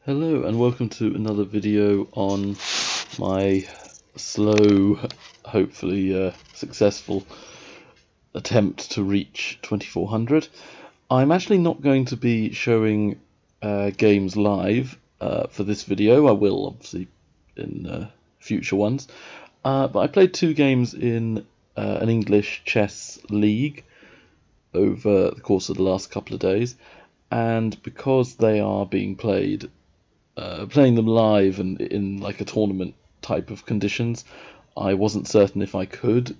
Hello and welcome to another video on my slow, hopefully successful attempt to reach 2400. I'm actually not going to be showing games live for this video. I will obviously in future ones, but I played two games in an English chess league over the course of the last couple of days, and because they are being played playing them live and in like a tournament type of conditions, I wasn't certain if I could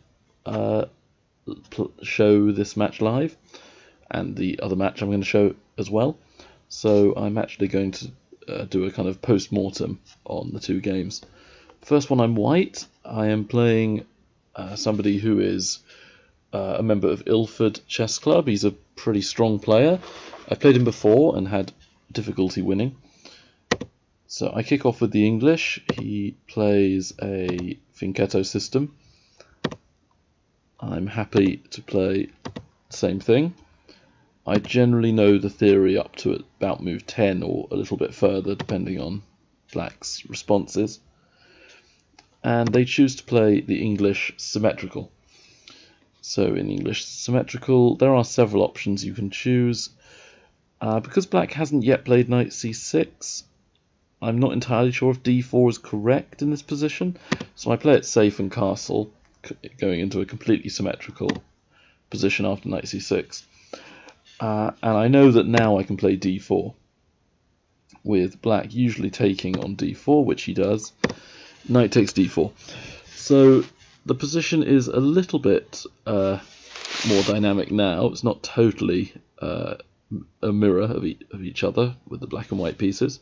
show this match live and the other match I'm going to show as well. So I'm actually going to do a kind of post-mortem on the two games. First one, I'm white. I am playing somebody who is a member of Ilford Chess Club. He's a pretty strong player. I've played him before and had difficulty winning. So I kick off with the English. He plays a fianchetto system. I'm happy to play the same thing. I generally know the theory up to about move 10 or a little bit further depending on black's responses. And they choose to play the English symmetrical. So in English symmetrical there are several options you can choose. Because black hasn't yet played knight c6, I'm not entirely sure if d4 is correct in this position, so I play it safe and castle, going into a completely symmetrical position after knight c6. And I know that now I can play d4, with black usually taking on d4, which he does. Knight takes d4. So the position is a little bit more dynamic now. It's not totally a mirror of each other with the black and white pieces.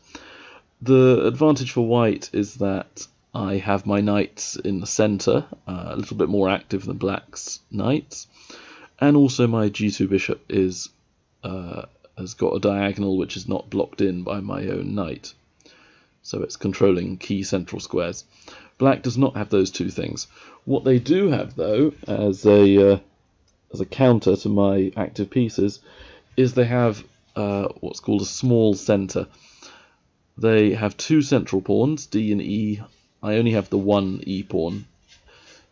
The advantage for white is that I have my knights in the centre, a little bit more active than black's knights, and also my g2 bishop is has got a diagonal which is not blocked in by my own knight, so it's controlling key central squares. Black does not have those two things. What they do have, though, as a counter to my active pieces, is they have what's called a small centre. They have two central pawns, d and e. I only have the one e pawn.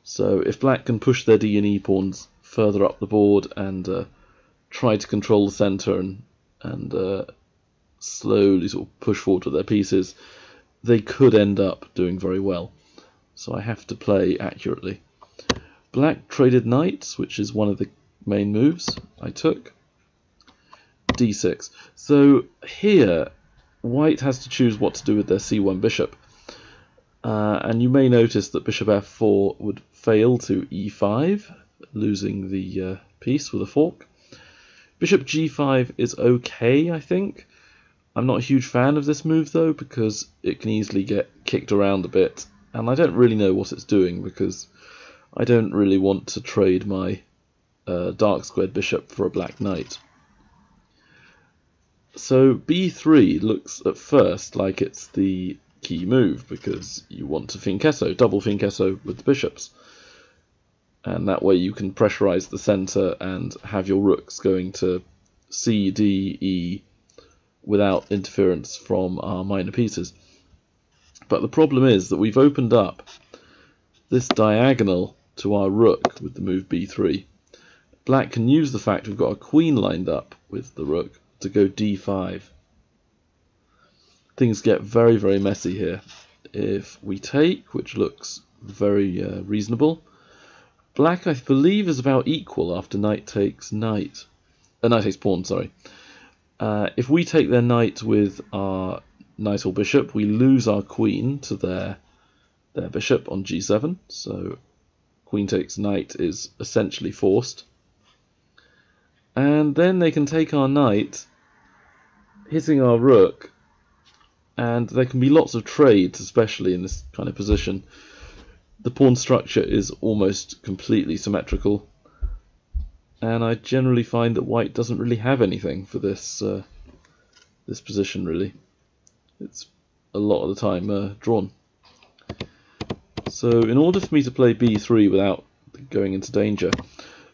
So if black can push their d and e pawns further up the board and try to control the centre and slowly sort of push forward with their pieces, they could end up doing very well. So I have to play accurately. Black traded knights, which is one of the main moves I took. d6. So here white has to choose what to do with their c1 bishop, and you may notice that bishop f4 would fail to e5, losing the piece with a fork. Bishop g5 is okay, I think. I'm not a huge fan of this move though, because it can easily get kicked around a bit, and I don't really know what it's doing because I don't really want to trade my dark squared bishop for a black knight. So b3 looks at first like it's the key move because you want to fianchetto, double fianchetto with the bishops. And that way you can pressurize the center and have your rooks going to c, d, e without interference from our minor pieces. But the problem is that we've opened up this diagonal to our rook with the move b3. Black can use the fact we've got a queen lined up with the rook to go d5. Things get very, very messy here. If we take, which looks very reasonable, black I believe is about equal after knight takes knight. Knight takes pawn, sorry. If we take their knight with our knight or bishop, we lose our queen to their bishop on g7, so queen takes knight is essentially forced. And then they can take our knight, hitting our rook, and there can be lots of trades, especially in this kind of position. The pawn structure is almost completely symmetrical, and I generally find that white doesn't really have anything for this this position really. It's a lot of the time drawn. So in order for me to play b3 without going into danger,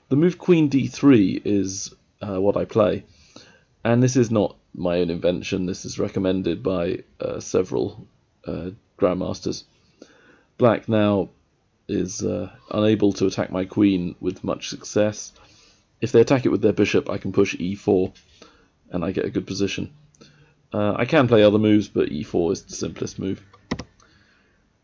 the move queen d3 is what I play, and this is not my own invention. This is recommended by several grandmasters. Black now is unable to attack my queen with much success. If they attack it with their bishop, I can push e4 and I get a good position. I can play other moves, but e4 is the simplest move.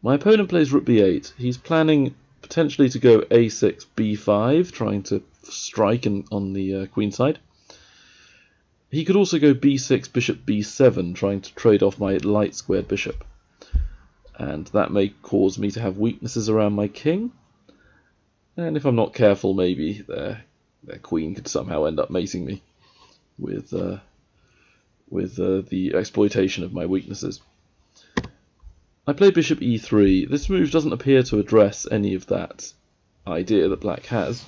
My opponent plays rook b8. He's planning potentially to go a6, b5, trying to strike on the queen side. He could also go b6, bishop b7, trying to trade off my light squared bishop. And that may cause me to have weaknesses around my king. And if I'm not careful, maybe their queen could somehow end up mating me with the exploitation of my weaknesses. I play bishop e3. This move doesn't appear to address any of that idea that black has,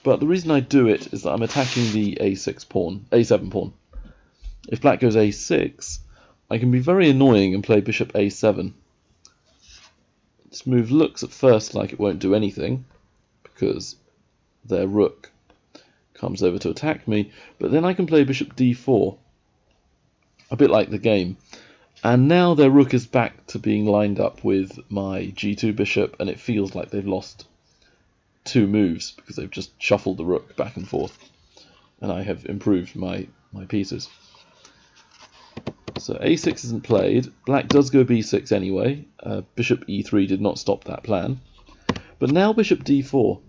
but the reason I do it is that I'm attacking the a7 pawn. If black goes a6, I can be very annoying and play bishop a7. This move looks at first like it won't do anything, because their rook comes over to attack me, but then I can play bishop d4, a bit like the game. And now their rook is back to being lined up with my g2 bishop, and it feels like they've lost 2 moves because they've just shuffled the rook back and forth, and I have improved my pieces. So a6 isn't played. Black does go b6 anyway. Bishop e3 did not stop that plan. But now bishop d4.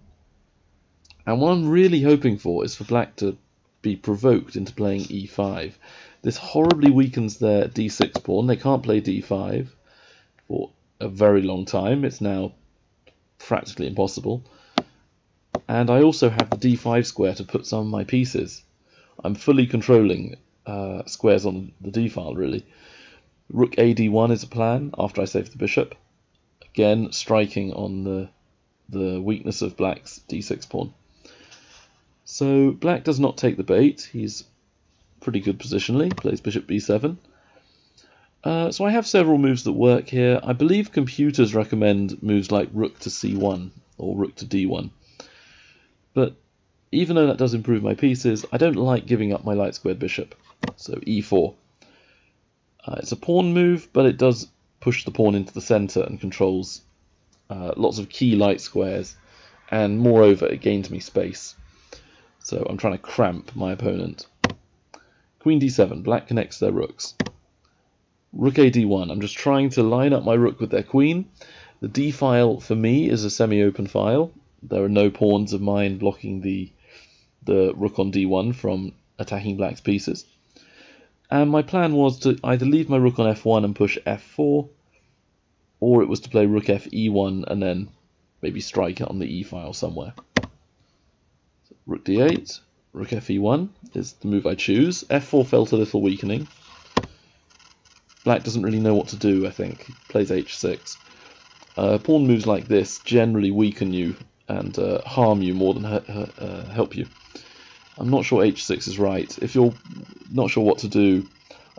And what I'm really hoping for is for black to be provoked into playing e5. This horribly weakens their d6 pawn. They can't play d5 for a very long time. It's now practically impossible. And I also have the d5 square to put some of my pieces. I'm fully controlling squares on the d file, really. Rook ad1 is a plan after I save the bishop. Again, striking on the weakness of black's d6 pawn. So black does not take the bait. He's pretty good positionally, plays bishop b7. So I have several moves that work here. I believe computers recommend moves like rook to c1 or rook to d1. But even though that does improve my pieces, I don't like giving up my light squared bishop. So e4. It's a pawn move, but it does push the pawn into the center and controls lots of key light squares, and moreover it gains me space. So I'm trying to cramp my opponent. Queen d7, black connects their rooks. Rook ad1, I'm just trying to line up my rook with their queen. The d file for me is a semi-open file. There are no pawns of mine blocking the rook on d1 from attacking black's pieces. And my plan was to either leave my rook on f1 and push f4, or it was to play rook fe1 and then maybe strike it on the e file somewhere. So rook d8, rook fe1 is the move I choose. f4 felt a little weakening. Black doesn't really know what to do, I think. He plays h6. Pawn moves like this generally weaken you and harm you more than help you. I'm not sure h6 is right. If you're not sure what to do,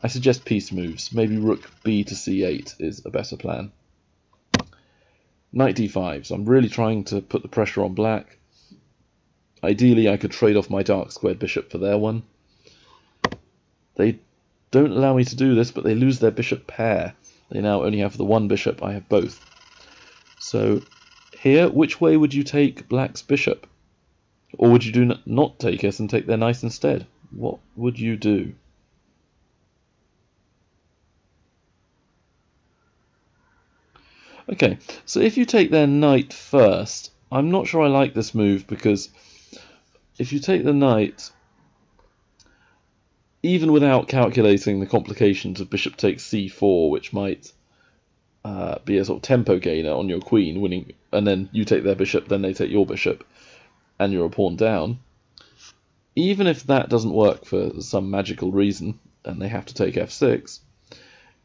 I suggest piece moves. Maybe rook b to c8 is a better plan. Knight d5, so I'm really trying to put the pressure on black. Ideally I could trade off my dark squared bishop for their one. They don't allow me to do this, but they lose their bishop pair. They now only have the one bishop, I have both. So here, which way would you take black's bishop? Or would you not take it and take their knight instead? What would you do? Okay, so if you take their knight first, I'm not sure I like this move, because if you take the knight, even without calculating the complications of bishop takes c4, which might be a sort of tempo gainer on your queen, winning, and then you take their bishop, then they take your bishop, and you're a pawn down. Even if that doesn't work for some magical reason, and they have to take f6,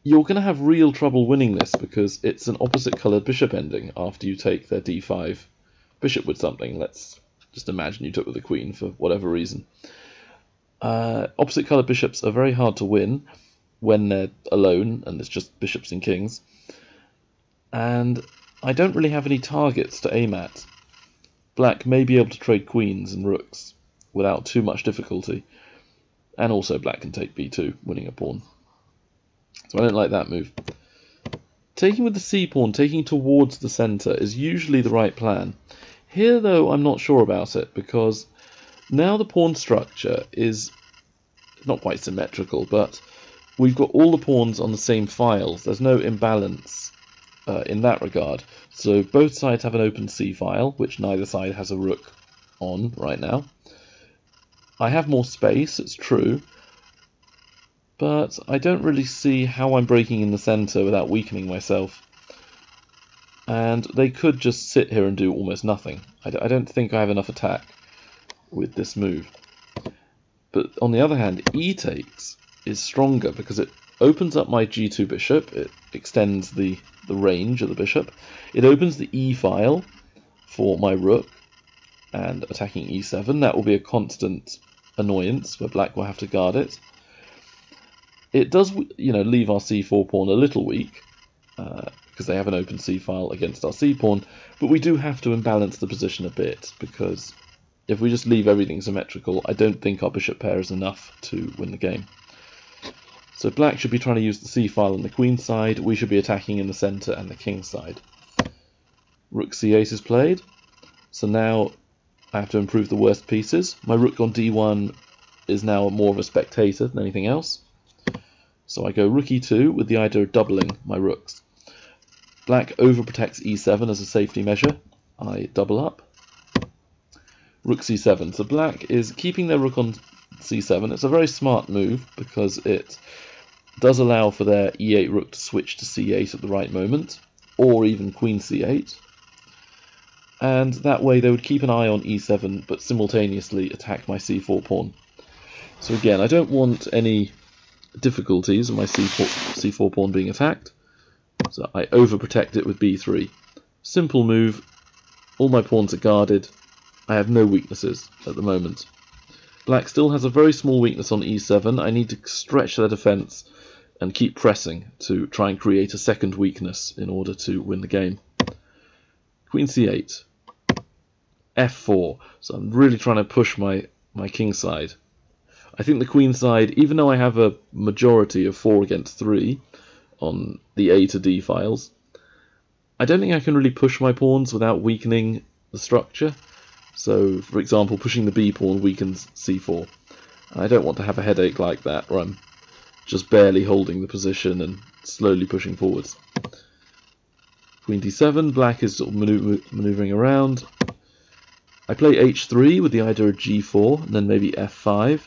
you're going to have real trouble winning this, because it's an opposite coloured bishop ending after you take their d5 bishop with something. Let's just imagine you took with the queen for whatever reason. Opposite coloured bishops are very hard to win when they're alone and it's just bishops and kings. And I don't really have any targets to aim at. Black may be able to trade queens and rooks without too much difficulty. And also black can take b2, winning a pawn. So I don't like that move. Taking with the c-pawn, taking towards the centre, is usually the right plan. Here, though, I'm not sure about it, because now the pawn structure is not quite symmetrical, but we've got all the pawns on the same files. There's no imbalance in that regard. So both sides have an open c file, which neither side has a rook on right now. I have more space, it's true, but I don't really see how I'm breaking in the centre without weakening myself. And they could just sit here and do almost nothing. I don't think I have enough attack with this move. But on the other hand, e takes is stronger because it opens up my g2 bishop, it extends the range of the bishop, it opens the e file for my rook, and attacking e7, that will be a constant annoyance where black will have to guard it. It does, leave our c4 pawn a little weak, because they have an open c file against our c pawn, but we do have to imbalance the position a bit, because if we just leave everything symmetrical, I don't think our bishop pair is enough to win the game. So black should be trying to use the c file on the queen side, we should be attacking in the centre and the king side. Rook c8 is played, so now I have to improve the worst pieces. My rook on d1 is now more of a spectator than anything else. So I go rook e2 with the idea of doubling my rooks. Black overprotects e7 as a safety measure. I double up. Rook c7. So black is keeping their rook on c7. It's a very smart move because it does allow for their e8 rook to switch to c8 at the right moment, or even queen c8. And that way they would keep an eye on e7 but simultaneously attack my c4 pawn. So again, I don't want any difficulties of my c4 pawn being attacked, so I overprotect it with b3. Simple move, all my pawns are guarded, I have no weaknesses at the moment. Black still has a very small weakness on e7, I need to stretch their defence and keep pressing to try and create a second weakness in order to win the game. Queen c8, f4, so I'm really trying to push my king side. I think the queen side, even though I have a majority of 4 against 3 on the A to D files, I don't think I can really push my pawns without weakening the structure. So, for example, pushing the B pawn weakens c4. I don't want to have a headache like that, where I'm just barely holding the position and slowly pushing forwards. Queen d7, black is sort of manoeuvring around. I play h3 with the idea of g4, and then maybe f5.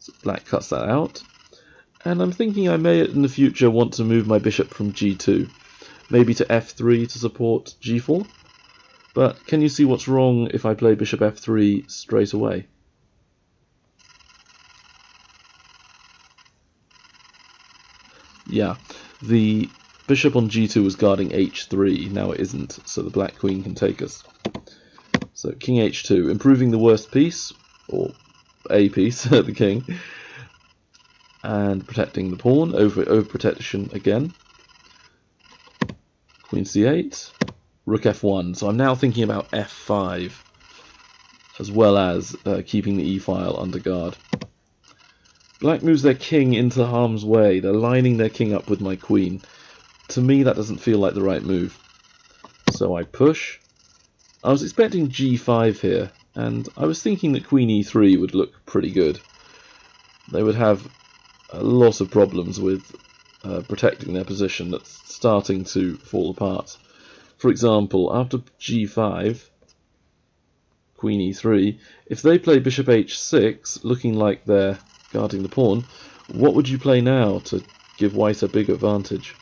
So black cuts that out. And I'm thinking I may in the future want to move my bishop from g2, maybe to f3 to support g4. But can you see what's wrong if I play bishop f3 straight away? Yeah, the bishop on g2 was guarding h3, now it isn't, so the black queen can take us. So king h2, improving the worst piece, or a piece, the king, and protecting the pawn, overprotection again. Queen c8, rook f1, so I'm now thinking about f5, as well as keeping the e file under guard. Black moves their king into harm's way, they're lining their king up with my queen. To me that doesn't feel like the right move. So I push. I was expecting g5 here, and I was thinking that queen e3 would look pretty good. They would have a lot of problems with protecting their position that's starting to fall apart. For example, after g5, queen e3, if they play bishop h6, looking like they're guarding the pawn, what would you play now to give white a big advantage?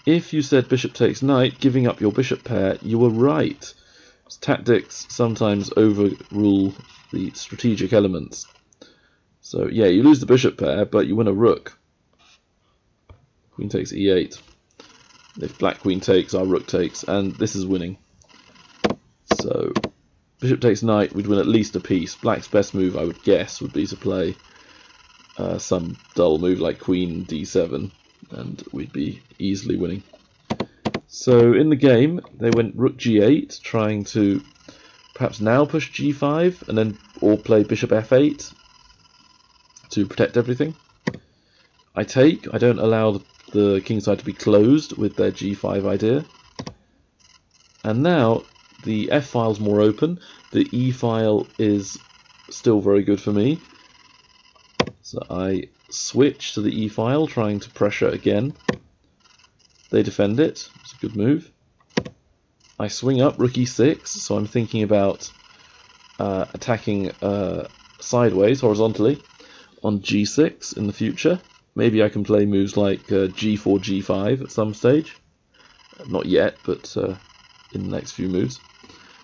If you said bishop takes knight, giving up your bishop pair, you were right. Tactics sometimes overrule the strategic elements. So yeah, you lose the bishop pair, but you win a rook. Queen takes e8. If black queen takes, our rook takes, and this is winning. So bishop takes knight, we'd win at least a piece. Black's best move, I would guess, would be to play some dull move like queen d7, and we'd be easily winning. So in the game, they went rook g8, trying to perhaps now push g5, and then or play bishop f8 to protect everything. I take. I don't allow the kingside to be closed with their g5 idea. And now the f file's more open. The e file is still very good for me. So I switch to the e file, trying to pressure again. They defend it. It's a good move. I swing up rook e6, so I'm thinking about attacking sideways, horizontally, on g6 in the future. Maybe I can play moves like g4, g5 at some stage. Not yet, but in the next few moves.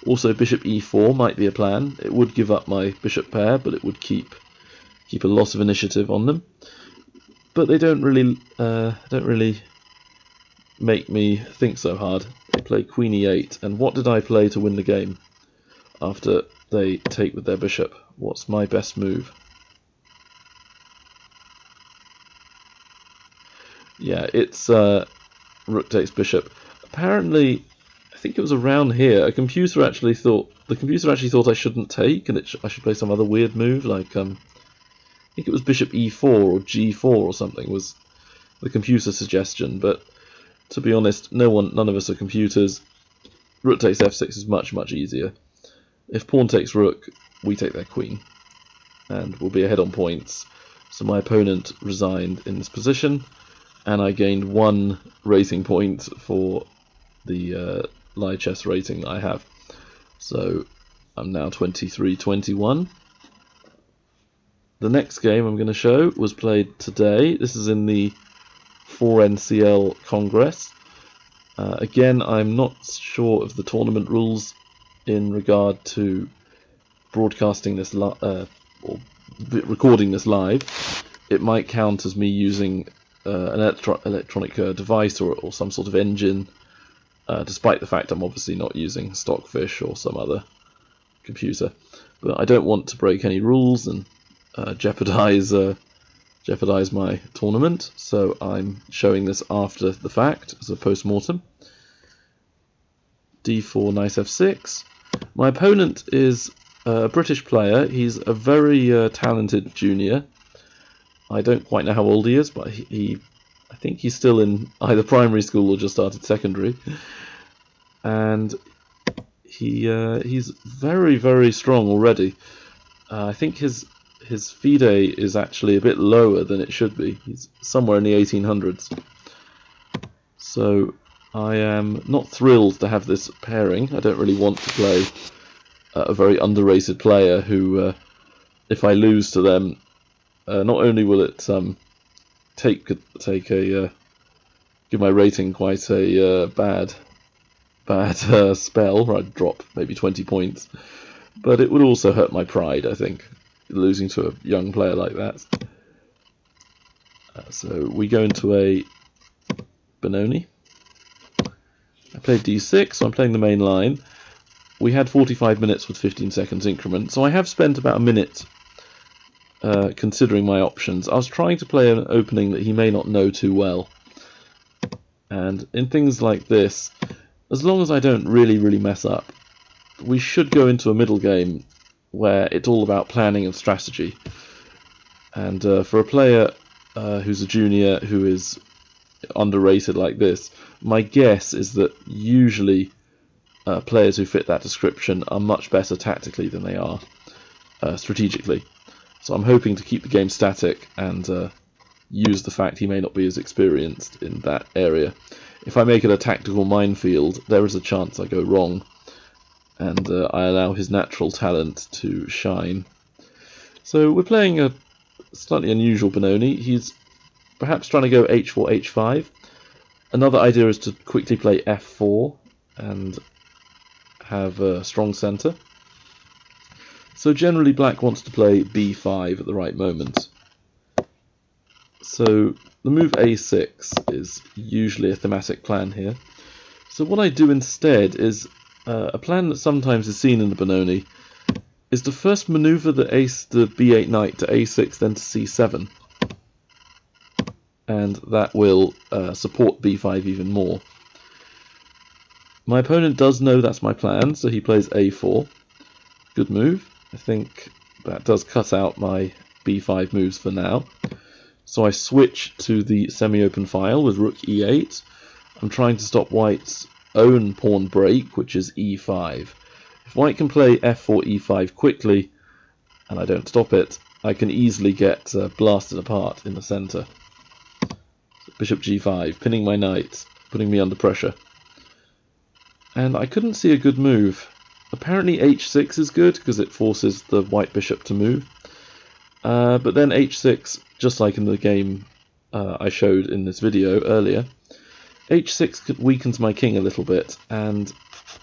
Also, bishop e4 might be a plan. It would give up my bishop pair, but it would keep a lot of initiative on them. But they don't really make me think so hard. They play queen e8, and what did I play to win the game after they take with their bishop? What's my best move? Yeah, it's rook takes bishop. Apparently, I think it was around here. The computer actually thought I shouldn't take, and I should play some other weird move, like I think it was bishop e4 or g4 or something was the computer suggestion. But to be honest, none of us are computers. Rook takes f6 is much easier. If pawn takes rook, we take their queen, and we'll be ahead on points. So my opponent resigned in this position, and I gained 1 rating point for the live chess rating I have. So I'm now 23-21. The next game I'm going to show was played today. This is in the 4NCL Congress. Again, I'm not sure of the tournament rules in regard to broadcasting this or recording this live. It might count as me using an electronic device or some sort of engine, despite the fact I'm obviously not using Stockfish or some other computer. But I don't want to break any rules and jeopardize my tournament, so I'm showing this after the fact as a post-mortem. d4, nice f6. My opponent is a British player. He's a very talented junior. I don't quite know how old he is, but I think he's still in either primary school or just started secondary. And he's very strong already. I think his FIDE is actually a bit lower than it should be. He's somewhere in the 1800s. So I am not thrilled to have this pairing. I don't really want to play a very underrated player who, if I lose to them, not only will it give my rating quite a bad spell, where I'd drop maybe 20 points, but it would also hurt my pride, I think, losing to a young player like that. So we go into a Benoni. I played d6, so I'm playing the main line. We had 45 minutes with 15 seconds increment, so I have spent about a minute considering my options. I was trying to play an opening that he may not know too well. And in things like this, as long as I don't really mess up, we should go into a middle game where it's all about planning and strategy. And for a player who's a junior who is underrated like this, my guess is that usually players who fit that description are much better tactically than they are strategically. So I'm hoping to keep the game static and use the fact he may not be as experienced in that area. If I make it a tactical minefield, there is a chance I go wrong, and I allow his natural talent to shine. So we're playing a slightly unusual Benoni. He's perhaps trying to go h4, h5. Another idea is to quickly play f4 and have a strong centre. So generally black wants to play b5 at the right moment. So the move a6 is usually a thematic plan here. So what I do instead is a plan that sometimes is seen in the Benoni is to first maneuver the b8 knight to a6, then to c7, and that will support b5 even more. My opponent does know that's my plan, so he plays a4. Good move. I think that does cut out my b5 moves for now. So I switch to the semi-open file with rook e8. I'm trying to stop white's own pawn break, which is e5. If white can play f4, e5 quickly, and I don't stop it, I can easily get blasted apart in the centre. So bishop g5, pinning my knight, putting me under pressure. And I couldn't see a good move. Apparently h6 is good because it forces the white bishop to move. But then h6, just like in the game I showed in this video earlier, h6 weakens my king a little bit, and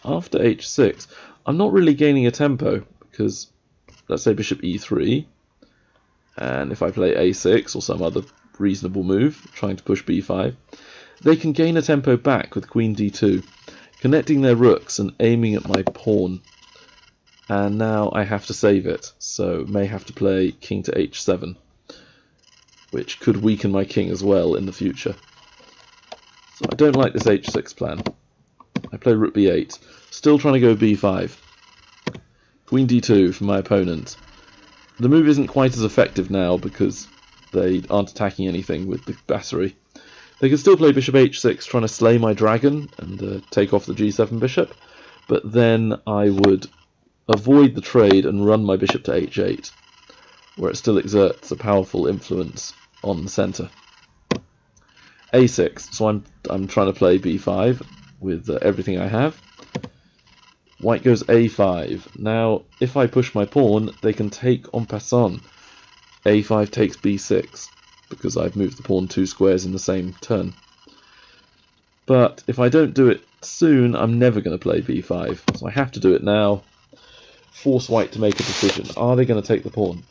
after h6 I'm not really gaining a tempo, because let's say bishop e3, and if I play a6 or some other reasonable move, trying to push b5, they can gain a tempo back with queen d2, connecting their rooks and aiming at my pawn. And now I have to save it, so may have to play king to h7, which could weaken my king as well in the future. So I don't like this h6 plan. I play rook b8, still trying to go b5. Queen d2 for my opponent. The move isn't quite as effective now because they aren't attacking anything with the battery. They can still play bishop h6, trying to slay my dragon and take off the g7 bishop, but then I would avoid the trade and run my bishop to h8, where it still exerts a powerful influence on the centre. a6, so I'm trying to play b5 with everything I have. White goes a5. Now, if I push my pawn, they can take en passant. a5 takes b6, because I've moved the pawn 2 squares in the same turn. But if I don't do it soon, I'm never going to play b5, so I have to do it now. Force white to make a decision. Are they going to take the pawn?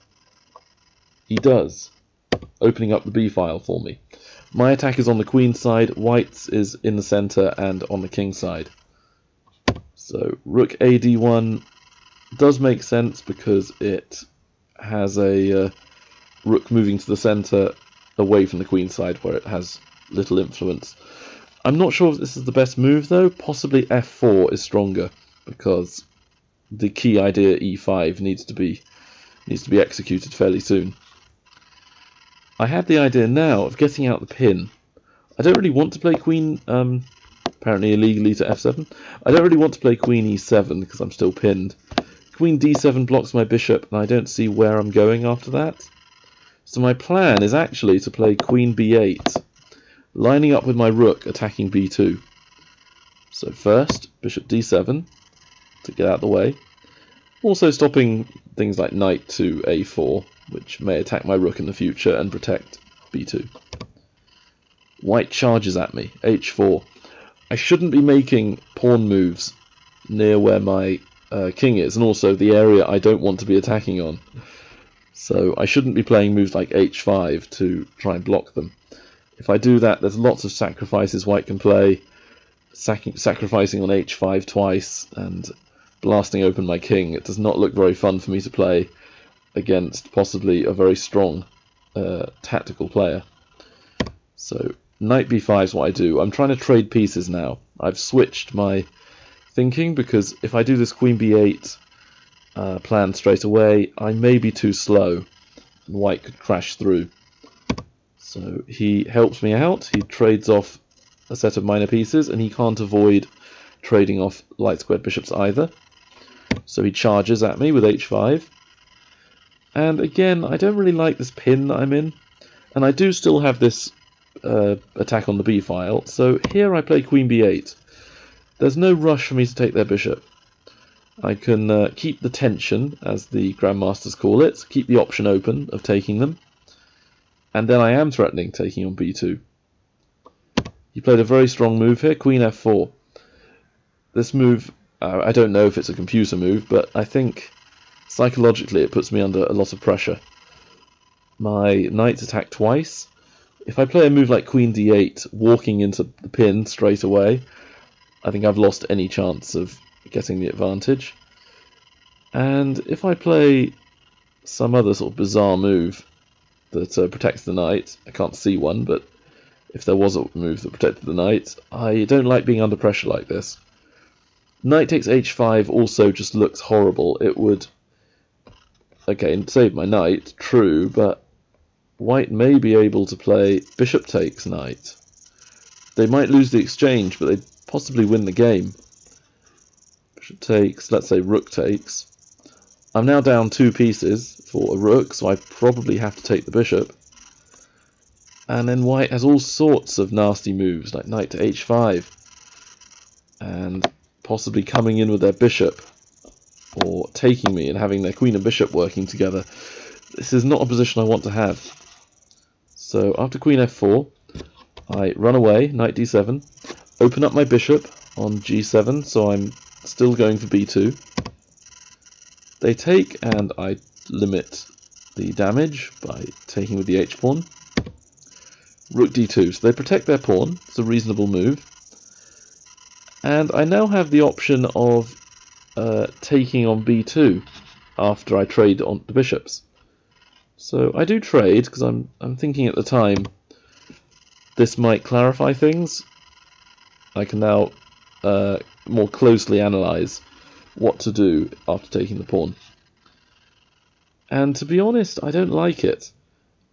He does, opening up the b file for me. My attack is on the queen side, white's is in the centre and on the king side. So rook a d1 does make sense because it has a rook moving to the centre away from the queen side where it has little influence. I'm not sure if this is the best move though. Possibly f4 is stronger because the key idea e5 needs to be executed fairly soon. I had the idea now of getting out the pin. I don't really want to play queen, apparently illegally to f7. I don't really want to play queen e7 because I'm still pinned. Queen d7 blocks my bishop and I don't see where I'm going after that. So my plan is actually to play queen b8, lining up with my rook attacking b2. So first, bishop d7 to get out of the way. Also stopping things like knight to a4, which may attack my rook in the future and protect b2. White charges at me, h4. I shouldn't be making pawn moves near where my king is, and also the area I don't want to be attacking on. So I shouldn't be playing moves like h5 to try and block them. If I do that, there's lots of sacrifices white can play, sacrificing on h5 twice and blasting open my king. It does not look very fun for me to play against possibly a very strong tactical player. So knight b5 is what I do. I'm trying to trade pieces now. I've switched my thinking because if I do this queen b8 plan straight away, I may be too slow and white could crash through. So he helps me out. He trades off a set of minor pieces and he can't avoid trading off light squared bishops either. So he charges at me with h5. And again, I don't really like this pin that I'm in. And I do still have this attack on the b file. So here I play queen b8. There's no rush for me to take their bishop. I can keep the tension, as the grandmasters call it, keep the option open of taking them. And then I am threatening taking on b2. He played a very strong move here, queen f4. This move, I don't know if it's a computer move, but I think psychologically it puts me under a lot of pressure. My knight's attacked twice. If I play a move like queen d8, walking into the pin straight away, I think I've lost any chance of getting the advantage. And if I play some other sort of bizarre move that protects the knight, I can't see one, but if there was a move that protected the knight, I don't like being under pressure like this. Knight takes h5 also just looks horrible. It would, okay, save my knight, true, but white may be able to play bishop takes knight. They might lose the exchange, but they'd possibly win the game. Bishop takes, let's say rook takes. I'm now down 2 pieces for a rook, so I probably have to take the bishop. And then white has all sorts of nasty moves, like knight to h5. And possibly coming in with their bishop, or taking me and having their queen and bishop working together. This is not a position I want to have. So after queen f4, I run away, knight d7, open up my bishop on g7, so I'm still going for b2. They take, and I limit the damage by taking with the h-pawn. Rook d2, so they protect their pawn, it's a reasonable move. And I now have the option of taking on b2 after I trade on the bishops. So I do trade, because I'm thinking at the time this might clarify things. I can now more closely analyse what to do after taking the pawn. And to be honest, I don't like it.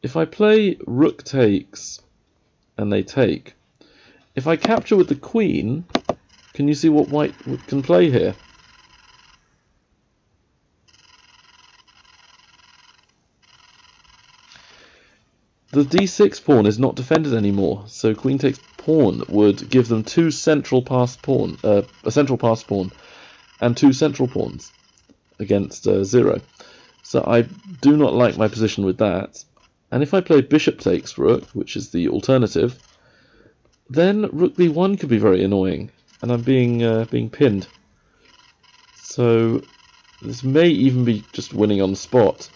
If I play rook takes and they take, if I capture with the queen, can you see what white can play here? The d6 pawn is not defended anymore, so queen takes pawn would give them a central passed pawn and 2 central pawns against 0. So I do not like my position with that. And if I play bishop takes rook, which is the alternative, then rook b1 could be very annoying, and I'm being pinned. So this may even be just winning on the spot.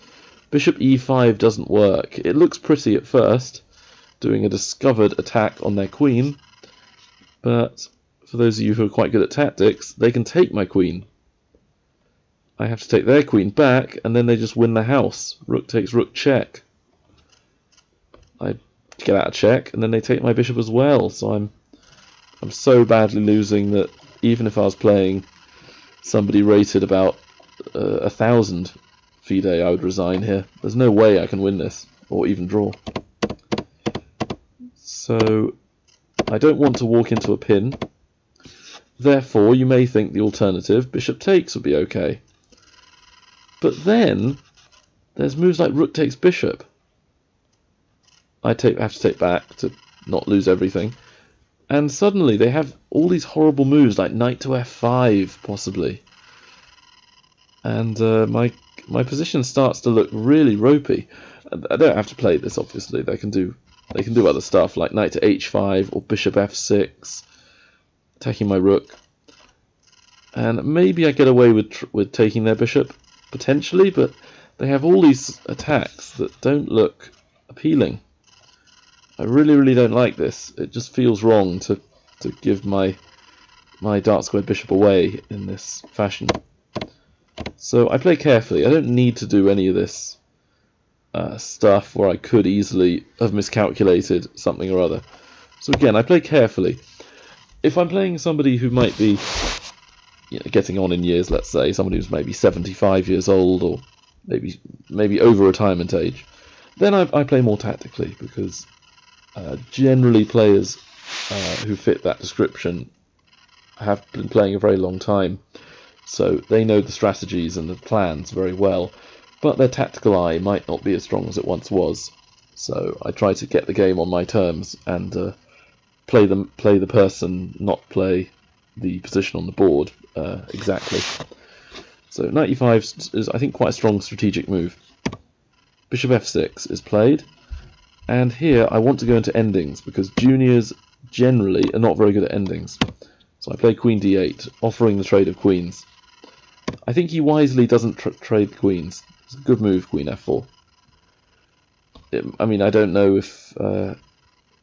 Bishop e5 doesn't work. It looks pretty at first, doing a discovered attack on their queen, but for those of you who are quite good at tactics, they can take my queen. I have to take their queen back, and then they just win the house. Rook takes rook check. I get out of check, and then they take my bishop as well. So I'm so badly losing that even if I was playing somebody rated about 1,000 FIDE, I would resign here. There's no way I can win this, or even draw. So I don't want to walk into a pin. Therefore, you may think the alternative, bishop takes, would be okay. But then there's moves like rook takes bishop. I have to take back to not lose everything. And suddenly they have all these horrible moves like knight to f5, possibly. And my position starts to look really ropey. I don't have to play this, obviously. They can do other stuff like knight to h5 or bishop f6, attacking my rook. And maybe I get away with taking their bishop, potentially, but they have all these attacks that don't look appealing. I really don't like this. It just feels wrong to give my dark squared bishop away in this fashion. So I play carefully. I don't need to do any of this stuff where I could easily have miscalculated something or other. So again, I play carefully. If I'm playing somebody who might be getting on in years, let's say, somebody who's maybe 75 years old or maybe over retirement age, then I play more tactically, because generally players who fit that description have been playing a very long time, so they know the strategies and the plans very well, but their tactical eye might not be as strong as it once was. So I try to get the game on my terms and play the person, not play the position on the board exactly. So knight e5 is, I think, quite a strong strategic move. Bishop f6 is played, and here I want to go into endings because juniors generally are not very good at endings. So I play queen d8, offering the trade of queens. I think he wisely doesn't trade queens. It's a good move, queen f4. I mean, I don't know if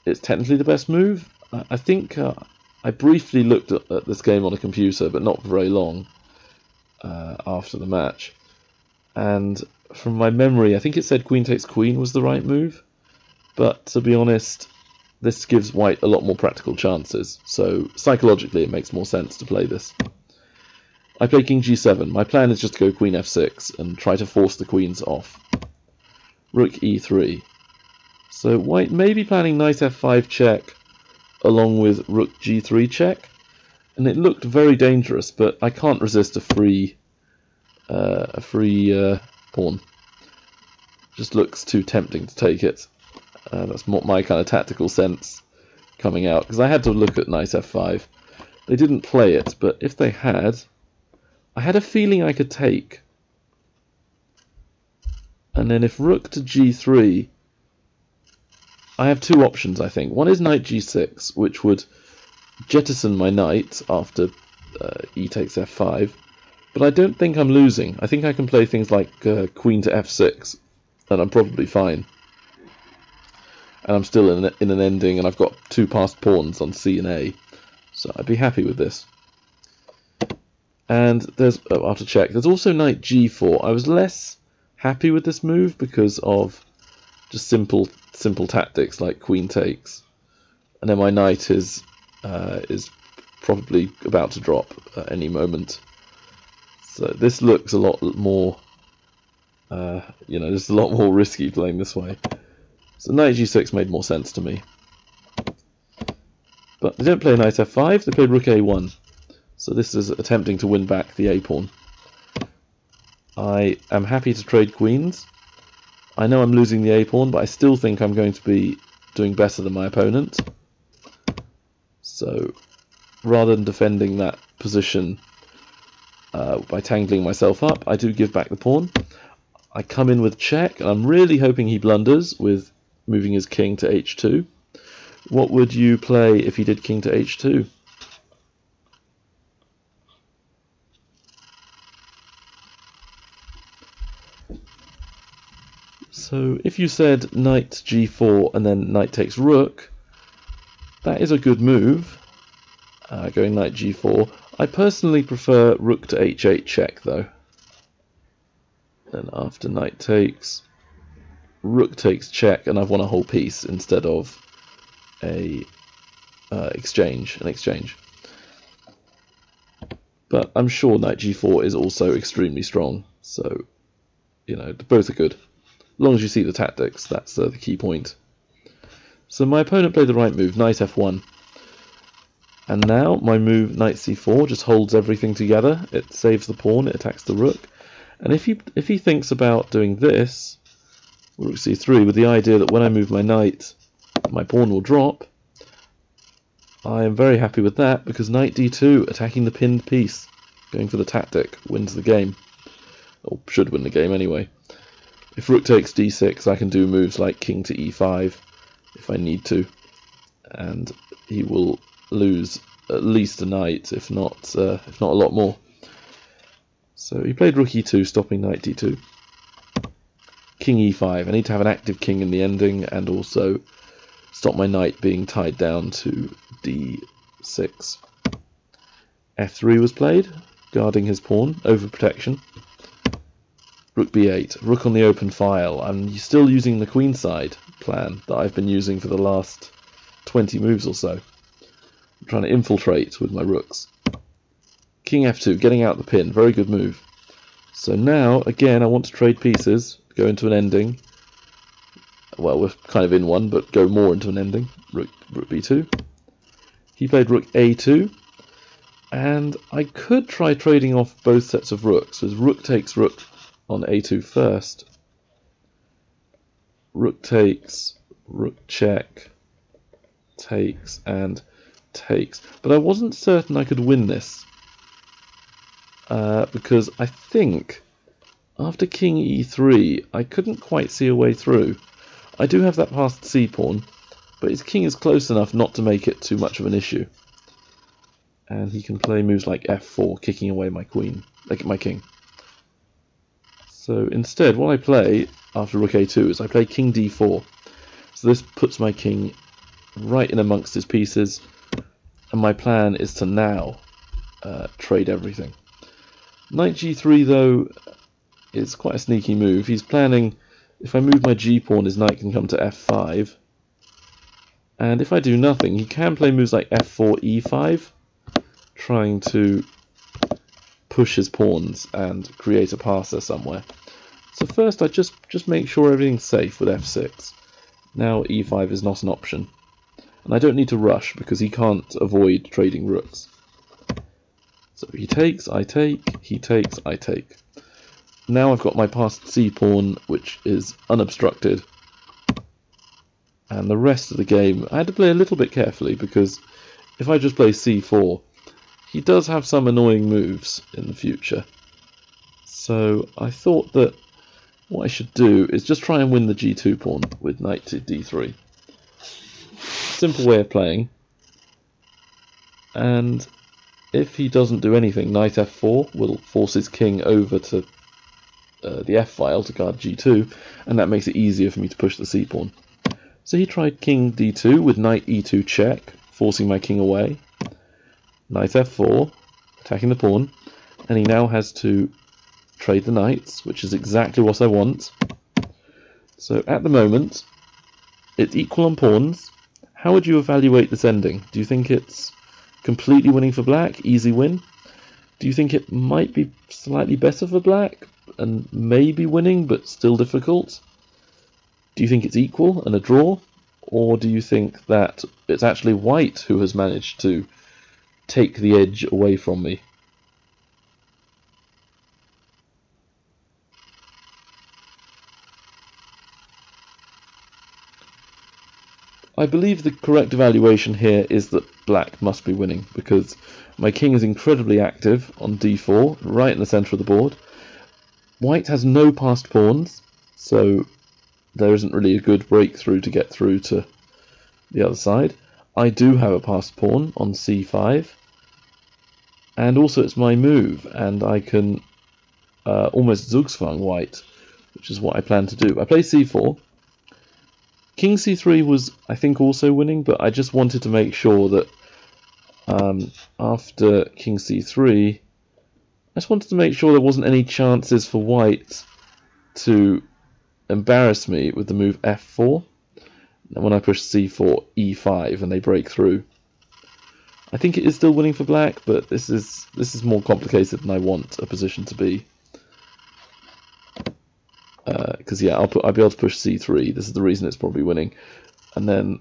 it's technically the best move. I think I briefly looked at this game on a computer, but not for very long after the match. And from my memory, I think it said queen takes queen was the right move. But to be honest, this gives white a lot more practical chances. So psychologically, it makes more sense to play this. I play king g7. My plan is just to go queen f6 and try to force the queens off. Rook e3. So white may be planning knight f5 check along with rook g3 check, and it looked very dangerous, but I can't resist a free pawn. Just looks too tempting to take it. That's my kind of tactical sense coming out, because I had to look at knight f5. They didn't play it, but if they had, I had a feeling I could take. And then if rook to g3, I have two options, I think. One is knight g6, which would jettison my knight after e takes f5, but I don't think I'm losing. I think I can play things like queen to f6, and I'm probably fine. And I'm still in an ending, and I've got two passed pawns on c and a, so I'd be happy with this. And there's, after check, there's also knight g4. I was less happy with this move because of just simple tactics like queen takes, and then my knight is probably about to drop at any moment. So this looks a lot more, just a lot more risky playing this way. So knight g6 made more sense to me. But they don't play knight f5, they played rook a1. So this is attempting to win back the a pawn. I am happy to trade queens. I know I'm losing the a pawn, but I still think I'm going to be doing better than my opponent. So rather than defending that position by tangling myself up, I do give back the pawn. I come in with check, and I'm really hoping he blunders with moving his king to h2. What would you play if he did king to h2? So if you said knight g4 and then knight takes rook, that is a good move, going knight g4. I personally prefer rook to h8 check though. Then after knight takes, rook takes check, and I've won a whole piece instead of an exchange. But I'm sure knight g4 is also extremely strong, so both are good. As long as you see the tactics, that's the key point. So my opponent played the right move, knight f1. And now my move, knight c4, just holds everything together. It saves the pawn, it attacks the rook. And if he thinks about doing this, rook c3, with the idea that when I move my knight, my pawn will drop, I am very happy with that, because knight d2, attacking the pinned piece, going for the tactic, wins the game. Or should win the game anyway. If rook takes d6, I can do moves like king to e5 if I need to, and he will lose at least a knight, if not a lot more. So he played rook e2, stopping knight d2. King e5. I need to have an active king in the ending, and also stop my knight being tied down to d6. f3 was played, guarding his pawn, overprotection. Rook b8, rook on the open file. I'm still using the queenside plan that I've been using for the last 20 moves or so. I'm trying to infiltrate with my rooks. King f2, getting out the pin, very good move. So now, again, I want to trade pieces, go into an ending. Well, we're kind of in one, but go more into an ending. Rook b2. He played rook a2, and I could try trading off both sets of rooks, as rook takes rook on a2 first. Rook takes, rook check, takes, and takes. But I wasn't certain I could win this, because I think after king e3 I couldn't quite see a way through. I do have that passed c-pawn, but his king is close enough not to make it too much of an issue. And he can play moves like f4, kicking away my queen, like my king. So instead, what I play after rook a2 is I play king d4. So this puts my king right in amongst his pieces, and my plan is to now trade everything. Knight g3, though, is quite a sneaky move. He's planning, if I move my g-pawn, his knight can come to f5. And if I do nothing, he can play moves like f4, e5, trying to push his pawns and create a passer somewhere. So first I just make sure everything's safe with f6. Now e5 is not an option. And I don't need to rush because he can't avoid trading rooks. So he takes, I take, he takes, I take. Now I've got my passed c pawn, which is unobstructed. And the rest of the game I had to play a little bit carefully, because if I just play c4, he does have some annoying moves in the future. So I thought that what I should do is just try and win the g2 pawn with knight to d3. Simple way of playing. And if he doesn't do anything, knight f4 will force his king over to the f-file to guard g2, and that makes it easier for me to push the c pawn. So he tried king d2 with knight e2 check, forcing my king away. Knight f4, attacking the pawn, and he now has to trade the knights, which is exactly what I want. So at the moment, it's equal on pawns. How would you evaluate this ending? Do you think it's completely winning for black, easy win? Do you think it might be slightly better for black, and maybe winning, but still difficult? Do you think it's equal and a draw? Or do you think that it's actually white who has managed to take the edge away from me? I believe the correct evaluation here is that black must be winning, because my king is incredibly active on d4, right in the centre of the board. White has no passed pawns, so there isn't really a good breakthrough to get through to the other side. I do have a passed pawn on c5, and also it's my move, and I can almost Zugzwang white, which is what I plan to do. I play c4. King c3 was, I think, also winning, but I just wanted to make sure that after king c3, I just wanted to make sure there wasn't any chances for white to embarrass me with the move f4. And when I push c4, e5, and they break through. I think it is still winning for black, but this is more complicated than I want a position to be. Because yeah, I'll be able to push c3. This is the reason it's probably winning, and then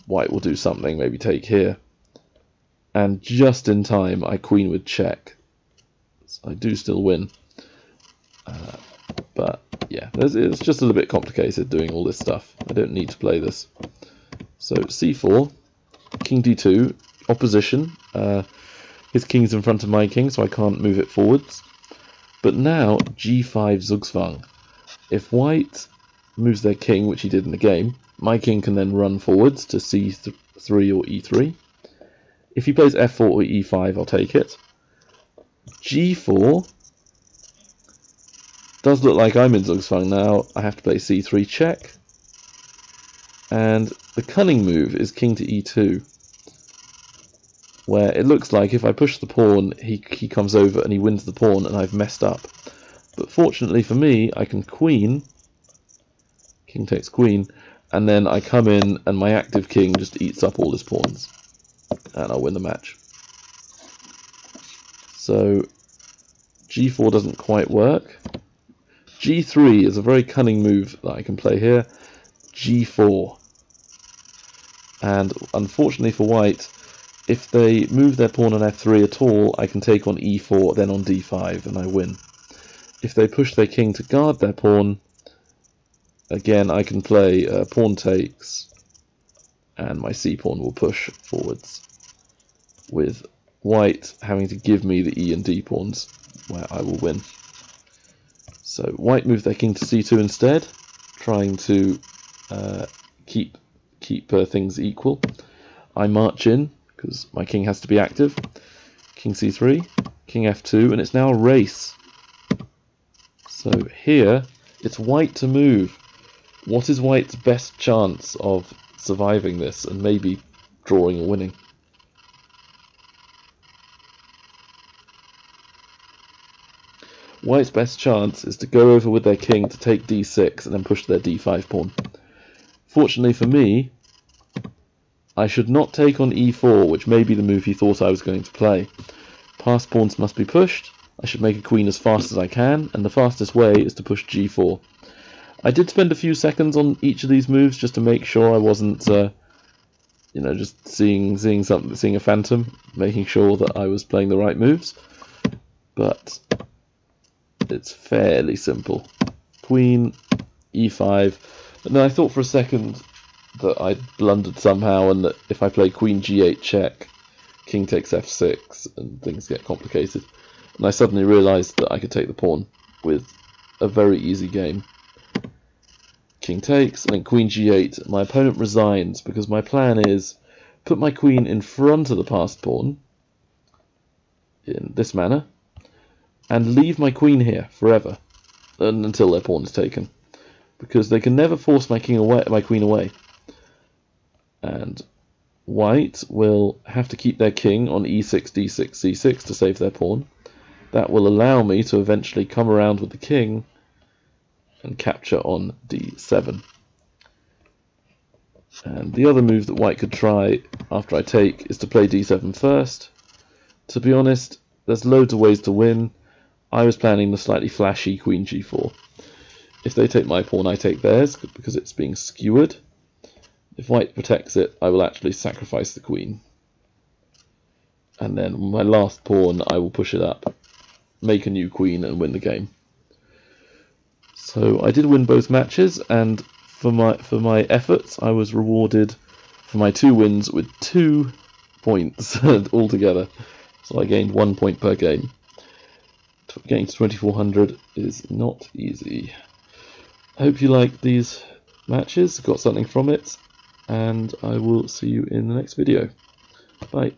white will do something, maybe take here, and just in time I queen with check. So I do still win, but yeah, it's just a little bit complicated doing all this stuff. I don't need to play this. So c4, king d2, opposition. His king's in front of my king, so I can't move it forwards. But now g5 Zugzwang. If white moves their king, which he did in the game, my king can then run forwards to c3 or e3. If he plays f4 or e5, I'll take it. g4 does look like I'm in Zugzwang now. I have to play c3 check. And the cunning move is king to e2, where it looks like if I push the pawn, he comes over and he wins the pawn, and I've messed up. But fortunately for me, I can queen, king takes queen, and then I come in and my active king just eats up all his pawns, and I'll win the match. So g4 doesn't quite work. g3 is a very cunning move that I can play here. g4. And unfortunately for white, if they move their pawn on f3 at all, I can take on e4, then on d5, and I win. If they push their king to guard their pawn, again I can play pawn takes, and my c-pawn will push forwards, with white having to give me the e and d pawns, where I will win. So white move their king to c2 instead, trying to keep things equal. I march in, because my king has to be active. King c3, king f2, and it's now a race. So here, it's white to move. What is white's best chance of surviving this and maybe drawing or winning? White's best chance is to go over with their king to take d6 and then push their d5 pawn. Fortunately for me, I should not take on e4, which may be the move he thought I was going to play, Passed pawns must be pushed. I should make a queen as fast as I can, and the fastest way is to push g4. I did spend a few seconds on each of these moves just to make sure I wasn't, just seeing a phantom, making sure that I was playing the right moves. But it's fairly simple. Queen, e5, and then I thought for a second that I'd blundered somehow, and that if I play queen g8 check, king takes f6, and things get complicated. And I suddenly realised that I could take the pawn with a very easy game. King takes, and then queen g8. My opponent resigns because my plan is put my queen in front of the passed pawn in this manner, and leave my queen here forever, and until their pawn is taken, because they can never force my queen away. And white will have to keep their king on e6, d6, c6 to save their pawn. That will allow me to eventually come around with the king and capture on d7. And the other move that white could try after I take is to play d7 first. To be honest, there's loads of ways to win. I was planning the slightly flashy queen g4. If they take my pawn, I take theirs because it's being skewered. If white protects it, I will actually sacrifice the queen. And then my last pawn, I will push it up, make a new queen, and win the game. So I did win both matches, and for my efforts, I was rewarded for my 2 wins with 2 points altogether. So I gained 1 point per game. Getting to 2400 is not easy. I hope you like these matches, got something from it, and I will see you in the next video. Bye.